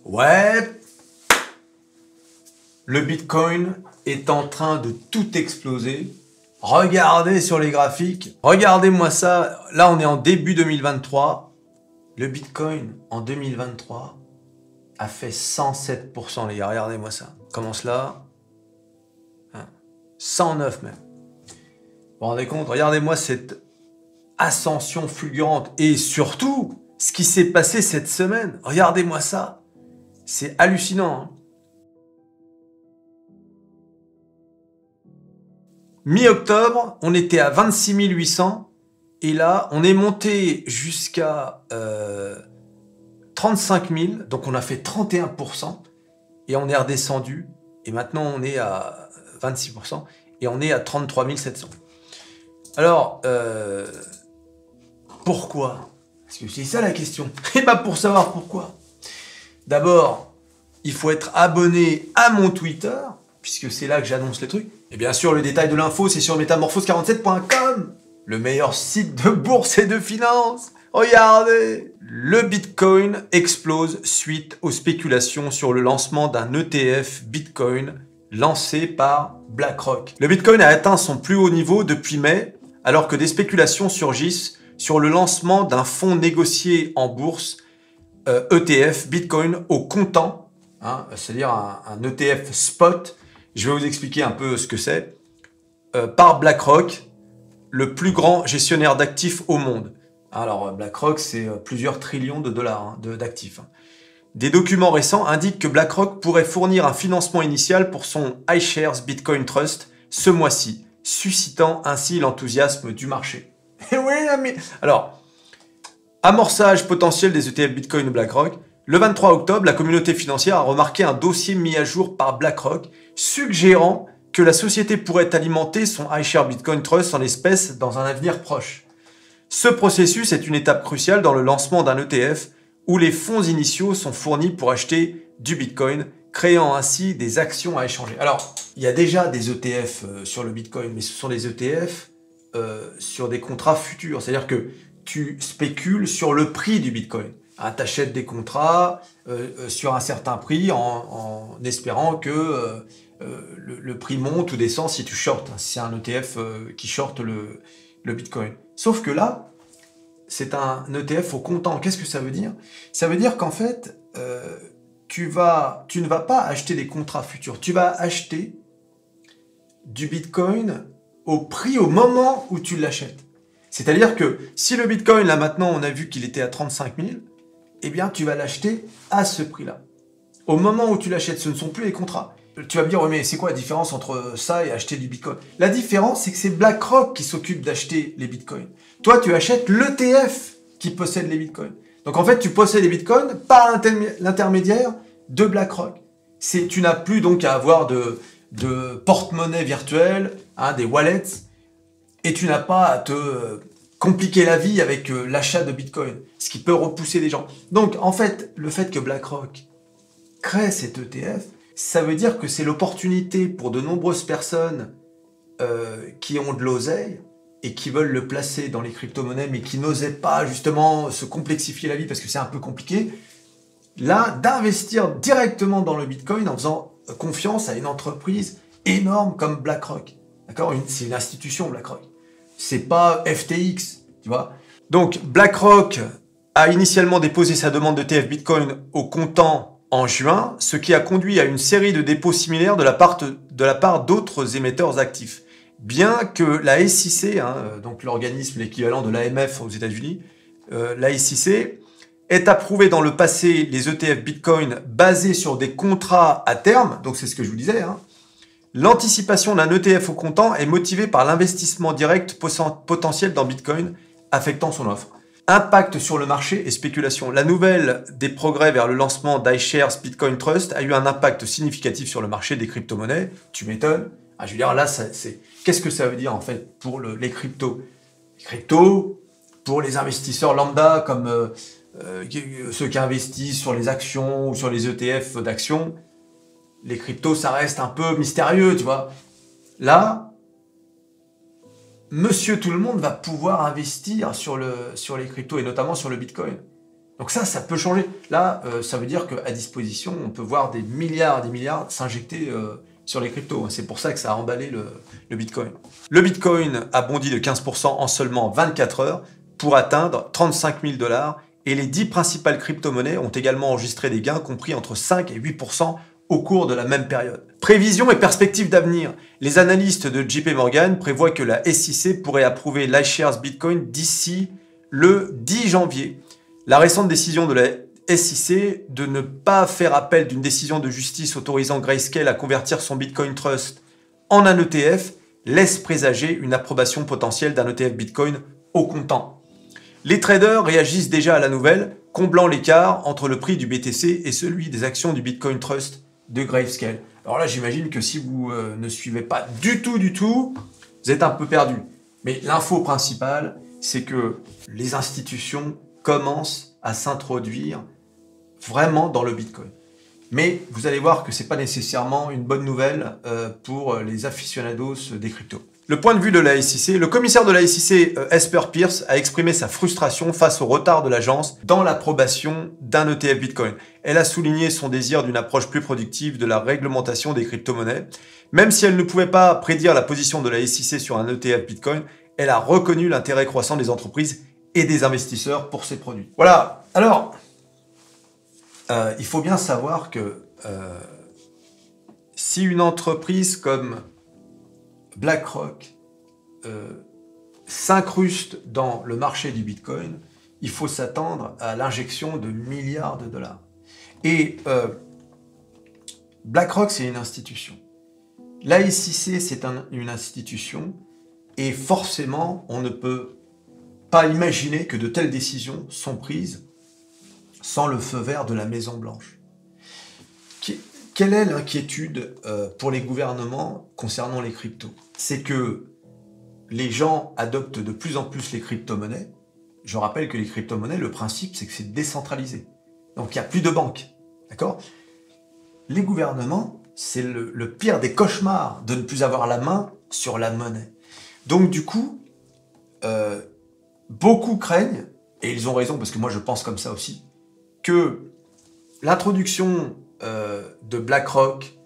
Ouais, le Bitcoin est en train de tout exploser. Regardez sur les graphiques. Regardez-moi ça. Là, on est en début 2023. Le Bitcoin, en 2023, a fait 107%, les gars. Regardez-moi ça. Comment cela 109 même. Vous vous rendez compte? Regardez-moi cette ascension fulgurante. Et surtout, ce qui s'est passé cette semaine. Regardez-moi ça. C'est hallucinant. Hein. Mi-octobre, on était à 26 800. Et là, on est monté jusqu'à 35 000. Donc, on a fait 31%. Et on est redescendu. Et maintenant, on est à 26%. Et on est à 33 700. Alors, pourquoi? Parce que c'est ça la question. Et bien, pour savoir pourquoi. D'abord, il faut être abonné à mon Twitter, puisque c'est là que j'annonce les trucs. Et bien sûr, le détail de l'info, c'est sur métamorphose47.com, le meilleur site de bourse et de finance. Regardez! Le Bitcoin explose suite aux spéculations sur le lancement d'un ETF Bitcoin lancé par BlackRock. Le Bitcoin a atteint son plus haut niveau depuis mai, alors que des spéculations surgissent sur le lancement d'un fonds négocié en bourse ETF Bitcoin au comptant, hein, c'est-à-dire un ETF spot. Je vais vous expliquer un peu ce que c'est. Par BlackRock, le plus grand gestionnaire d'actifs au monde. Alors BlackRock, c'est plusieurs trillions de dollars d'actifs. Des documents récents indiquent que BlackRock pourrait fournir un financement initial pour son iShares Bitcoin Trust ce mois-ci, suscitant ainsi l'enthousiasme du marché. Et oui, mais... Alors, amorçage potentiel des ETF Bitcoin de BlackRock. Le 23 octobre, la communauté financière a remarqué un dossier mis à jour par BlackRock suggérant que la société pourrait alimenter son iShares Bitcoin Trust en espèces dans un avenir proche. Ce processus est une étape cruciale dans le lancement d'un ETF où les fonds initiaux sont fournis pour acheter du Bitcoin, créant ainsi des actions à échanger. Alors, il y a déjà des ETF sur le Bitcoin, mais ce sont des ETF sur des contrats futurs. C'est-à-dire que tu spécules sur le prix du Bitcoin. Hein, tu achètes des contrats sur un certain prix en espérant que le prix monte ou descend si tu shortes. Si c'est un ETF qui shorte le Bitcoin. Sauf que là, c'est un ETF au comptant. Qu'est-ce que ça veut dire? Ça veut dire qu'en fait, tu ne vas pas acheter des contrats futurs. Tu vas acheter du Bitcoin au prix au moment où tu l'achètes. C'est-à-dire que si le Bitcoin, là maintenant, on a vu qu'il était à 35 000, eh bien, tu vas l'acheter à ce prix-là. Au moment où tu l'achètes, ce ne sont plus les contrats. Tu vas me dire, ouais, mais c'est quoi la différence entre ça et acheter du Bitcoin? La différence, c'est que c'est BlackRock qui s'occupe d'acheter les Bitcoins. Toi, tu achètes l'ETF qui possède les Bitcoins. Donc, en fait, tu possèdes les Bitcoins par l'intermédiaire de BlackRock. Tu n'as plus donc à avoir de porte-monnaie virtuelle, hein, des wallets, et tu n'as pas à te compliquer la vie avec l'achat de Bitcoin, ce qui peut repousser les gens. Donc, en fait, le fait que BlackRock crée cet ETF, ça veut dire que c'est l'opportunité pour de nombreuses personnes qui ont de l'oseille et qui veulent le placer dans les crypto-monnaies, mais qui n'osaient pas justement se complexifier la vie parce que c'est un peu compliqué, là, d'investir directement dans le Bitcoin en faisant confiance à une entreprise énorme comme BlackRock. D'accord? C'est une institution, BlackRock. C'est pas FTX, tu vois. Donc, BlackRock a initialement déposé sa demande de TF Bitcoin au comptant en juin, ce qui a conduit à une série de dépôts similaires de la part d'autres émetteurs actifs. Bien que la SEC, donc l'organisme, l'équivalent de l'AMF aux États-Unis, la SEC ait approuvé dans le passé les ETF Bitcoin basés sur des contrats à terme, donc c'est ce que je vous disais, l'anticipation d'un ETF au comptant est motivée par l'investissement direct potentiel dans Bitcoin affectant son offre. Impact sur le marché et spéculation. La nouvelle des progrès vers le lancement d'iShares Bitcoin Trust a eu un impact significatif sur le marché des crypto-monnaies. Tu m'étonnes. Je veux dire, là, qu'est-ce que ça veut dire en fait pour les cryptos? Les cryptos, pour les investisseurs lambda comme ceux qui investissent sur les actions ou sur les ETF d'actions, les cryptos, ça reste un peu mystérieux, tu vois. Là, monsieur tout le monde va pouvoir investir sur les cryptos et notamment sur le Bitcoin. Donc ça peut changer. Là, ça veut dire qu'à disposition, on peut voir des milliards s'injecter sur les cryptos. C'est pour ça que ça a emballé le Bitcoin. Le Bitcoin a bondi de 15% en seulement 24 heures pour atteindre 35 000 $. Et les 10 principales crypto-monnaies ont également enregistré des gains compris entre 5 et 8% au cours de la même période. Prévisions et perspectives d'avenir. Les analystes de JP Morgan prévoient que la SEC pourrait approuver l'iShares Bitcoin d'ici le 10 janvier. La récente décision de la SEC de ne pas faire appel d'une décision de justice autorisant Grayscale à convertir son Bitcoin Trust en un ETF laisse présager une approbation potentielle d'un ETF Bitcoin au comptant. Les traders réagissent déjà à la nouvelle, comblant l'écart entre le prix du BTC et celui des actions du Bitcoin Trust de Grayscale. Alors là, j'imagine que si vous ne suivez pas du tout, vous êtes un peu perdu. Mais l'info principale, c'est que les institutions commencent à s'introduire vraiment dans le Bitcoin. Mais vous allez voir que ce n'est pas nécessairement une bonne nouvelle pour les aficionados des cryptos. Le point de vue de la SEC, le commissaire de la SEC, Esper Pierce, a exprimé sa frustration face au retard de l'agence dans l'approbation d'un ETF Bitcoin. Elle a souligné son désir d'une approche plus productive de la réglementation des crypto-monnaies. Même si elle ne pouvait pas prédire la position de la SEC sur un ETF Bitcoin, elle a reconnu l'intérêt croissant des entreprises et des investisseurs pour ces produits. Voilà. Alors, il faut bien savoir que si une entreprise comme BlackRock s'incruste dans le marché du Bitcoin, il faut s'attendre à l'injection de milliards de dollars. Et BlackRock, c'est une institution. La SEC, c'est une institution. Et forcément, on ne peut pas imaginer que de telles décisions sont prises sans le feu vert de la Maison-Blanche. Quelle est l'inquiétude pour les gouvernements concernant les cryptos? C'est que les gens adoptent de plus en plus les crypto-monnaies. Je rappelle que les crypto-monnaies, le principe, c'est que c'est décentralisé. Donc, il n'y a plus de banques. D'accord? Les gouvernements, c'est le pire des cauchemars de ne plus avoir la main sur la monnaie. Donc, du coup, beaucoup craignent, et ils ont raison, parce que moi, je pense comme ça aussi, que l'introduction de BlackRock,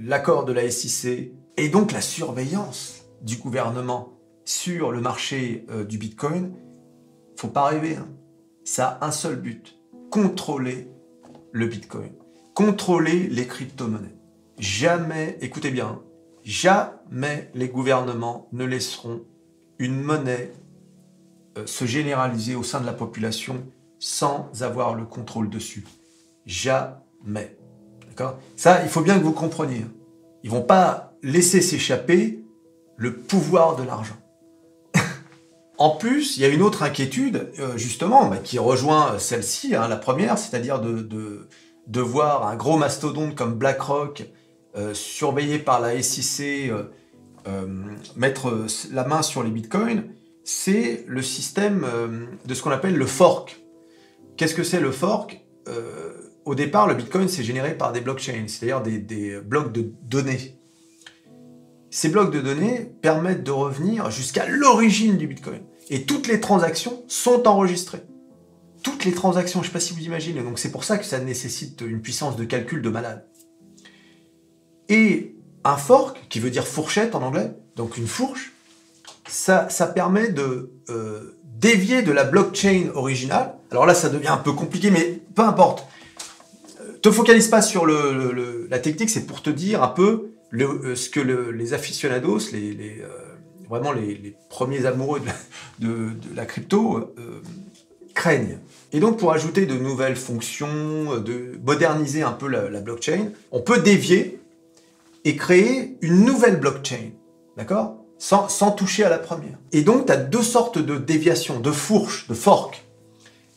l'accord de la SEC, et donc la surveillance du gouvernement sur le marché du Bitcoin, faut pas rêver, hein. Ça a un seul but, contrôler le Bitcoin, contrôler les crypto-monnaies. Jamais, écoutez bien, jamais les gouvernements ne laisseront une monnaie se généraliser au sein de la population sans avoir le contrôle dessus. Jamais. D'accord? Ça, il faut bien que vous compreniez. Ils vont pas laisser s'échapper le pouvoir de l'argent. En plus, il y a une autre inquiétude, justement, qui rejoint celle-ci, hein, la première, c'est-à-dire de voir un gros mastodonte comme BlackRock surveillé par la SEC mettre la main sur les bitcoins, c'est le système de ce qu'on appelle le fork. Qu'est-ce que c'est le fork? Au départ, le bitcoin, c'est généré par des blockchains, c'est-à-dire des blocs de données. Ces blocs de données permettent de revenir jusqu'à l'origine du bitcoin. Et toutes les transactions sont enregistrées. Toutes les transactions, je ne sais pas si vous imaginez. Donc c'est pour ça que ça nécessite une puissance de calcul de malade. Et un fork, qui veut dire fourchette en anglais, donc une fourche, ça permet de dévier de la blockchain originale. Alors là, ça devient un peu compliqué, mais peu importe. Te focalise pas sur la technique, c'est pour te dire un peu ce que les aficionados, vraiment les premiers amoureux de la crypto craignent. Et donc, pour ajouter de nouvelles fonctions, de moderniser un peu la blockchain, on peut dévier et créer une nouvelle blockchain, d'accord? Sans toucher à la première. Et donc, tu as deux sortes de déviations, de fourches, de fork.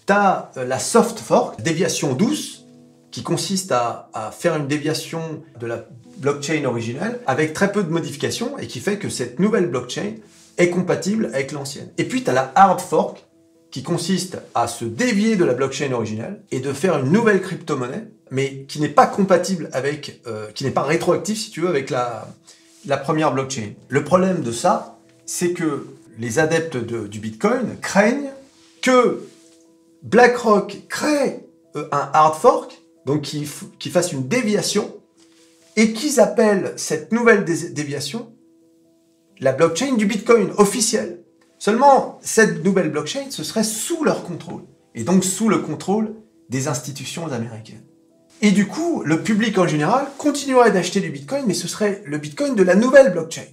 Tu as la soft fork, déviation douce, qui consiste à faire une déviation de la blockchain originelle avec très peu de modifications et qui fait que cette nouvelle blockchain est compatible avec l'ancienne. Et puis, tu as la hard fork, qui consiste à se dévier de la blockchain originelle et de faire une nouvelle crypto-monnaie, mais qui n'est pas compatible avec, qui n'est pas rétroactive, si tu veux, avec la première blockchain. Le problème de ça, c'est que les adeptes du Bitcoin craignent que BlackRock crée un hard fork, donc qui fasse une déviation, et qu'ils appellent cette nouvelle déviation la blockchain du Bitcoin officielle. Seulement, cette nouvelle blockchain, ce serait sous leur contrôle, et donc sous le contrôle des institutions américaines. Et du coup, le public en général continuerait d'acheter du Bitcoin, mais ce serait le Bitcoin de la nouvelle blockchain,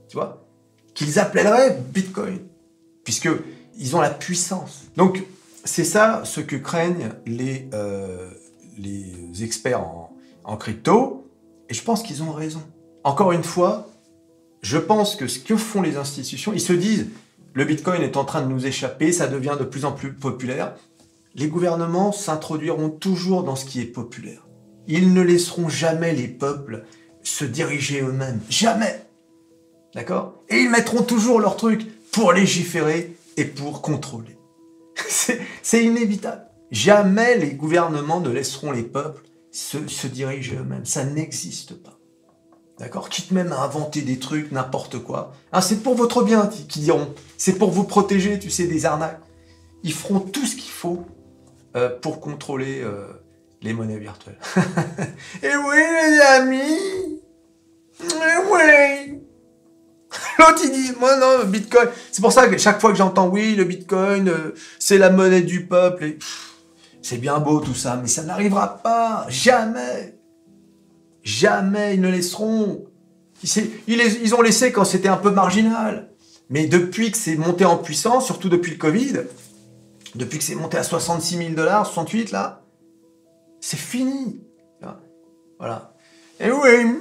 tu vois, qu'ils appelleraient Bitcoin, puisqu'ils ont la puissance. Donc, c'est ça ce que craignent les experts en crypto, et je pense qu'ils ont raison. Encore une fois, je pense que ce que font les institutions, ils se disent, le Bitcoin est en train de nous échapper, ça devient de plus en plus populaire. Les gouvernements s'introduiront toujours dans ce qui est populaire. Ils ne laisseront jamais les peuples se diriger eux-mêmes. Jamais. D'accord? Et ils mettront toujours leur truc pour légiférer et pour contrôler. C'est inévitable. Jamais les gouvernements ne laisseront les peuples se diriger eux-mêmes. Ça n'existe pas. D'accord? Quitte même à inventer des trucs, n'importe quoi. Hein, c'est pour votre bien, qu'ils diront. C'est pour vous protéger, tu sais, des arnaques. Ils feront tout ce qu'il faut pour contrôler les monnaies virtuelles. Et oui, les amis! Et oui! L'autre, il dit, moi non, le Bitcoin... C'est pour ça que chaque fois que j'entends, oui, le Bitcoin, c'est la monnaie du peuple, et... c'est bien beau tout ça, mais ça n'arrivera pas, jamais. Jamais ils ne laisseront. Ils ont laissé quand c'était un peu marginal. Mais depuis que c'est monté en puissance, surtout depuis le Covid, depuis que c'est monté à 66 000 $, 68 là, c'est fini. Voilà. Et oui.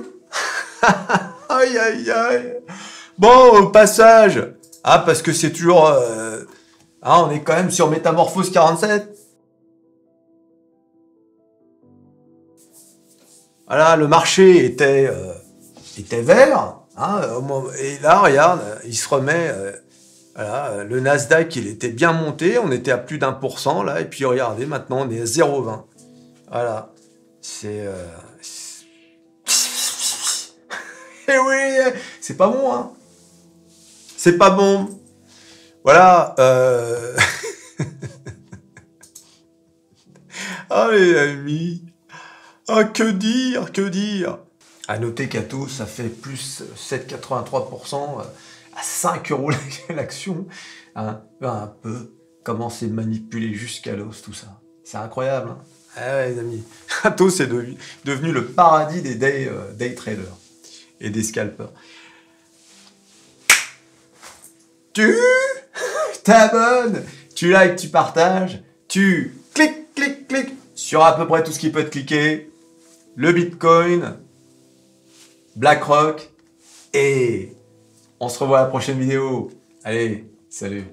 Aïe, aïe, aïe. Bon, au passage, parce que c'est toujours... on est quand même sur Métamorphose 47. Voilà, le marché était vert, hein, et là, regarde, il se remet, voilà, le Nasdaq, il était bien monté, on était à plus d'1%, là, et puis regardez, maintenant, on est à 0,20. Voilà, c'est... Eh oui, c'est pas bon, hein. C'est pas bon. Voilà, Ah, les amis. Ah, que dire, que dire. À noter qu'Atos, ça fait plus 7,83% à 5 € l'action. Hein, un peu comment c'est manipulé jusqu'à l'os, tout ça. C'est incroyable. Hein. Ah ouais, les amis. Atos est devenu le paradis des day traders et des scalpers. Tu t'abonnes, tu likes, tu partages, tu cliques, cliques, cliques sur à peu près tout ce qui peut te cliquer. Le Bitcoin, BlackRock, et on se revoit à la prochaine vidéo. Allez, salut.